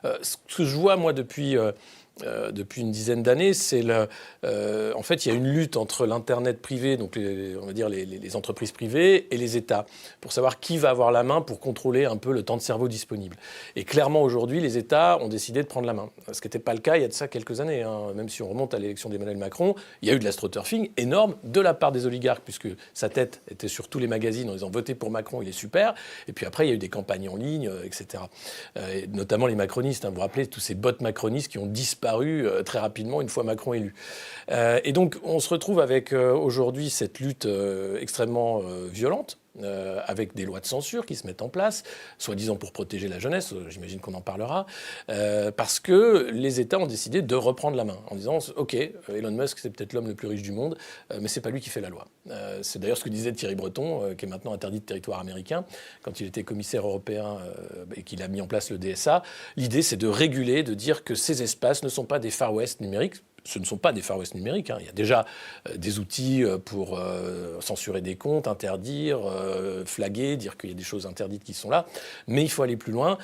Ce que je vois, moi, depuis une dizaine d'années, c'est en fait, il y a une lutte entre l'Internet privé, donc on va dire les entreprises privées, et les États, pour savoir qui va avoir la main pour contrôler un peu le temps de cerveau disponible. Et clairement, aujourd'hui, les États ont décidé de prendre la main. Ce qui n'était pas le cas il y a de ça quelques années. Même si on remonte à l'élection d'Emmanuel Macron, il y a eu de l'astroturfing énorme de la part des oligarques, puisque sa tête était sur tous les magazines en disant « Votez pour Macron, il est super ». Et puis après, il y a eu des campagnes en ligne, etc. Et notamment les macronistes. Vous vous rappelez, tous ces bots macronistes qui ont disparu très rapidement une fois Macron élu. Et donc, on se retrouve avec aujourd'hui cette lutte extrêmement violente, avec des lois de censure qui se mettent en place, soi-disant pour protéger la jeunesse, j'imagine qu'on en parlera, parce que les États ont décidé de reprendre la main, en disant « Ok, Elon Musk, c'est peut-être l'homme le plus riche du monde, mais c'est pas lui qui fait la loi ». C'est d'ailleurs ce que disait Thierry Breton, qui est maintenant interdit de territoire américain, quand il était commissaire européen et qu'il a mis en place le DSA. L'idée, c'est de réguler, de dire que ces espaces ne sont pas des Far West numériques. Ce ne sont pas des Far West numériques. Il y a déjà des outils pour censurer des comptes, interdire, flaguer, dire qu'il y a des choses interdites qui sont là. Mais il faut aller plus loin.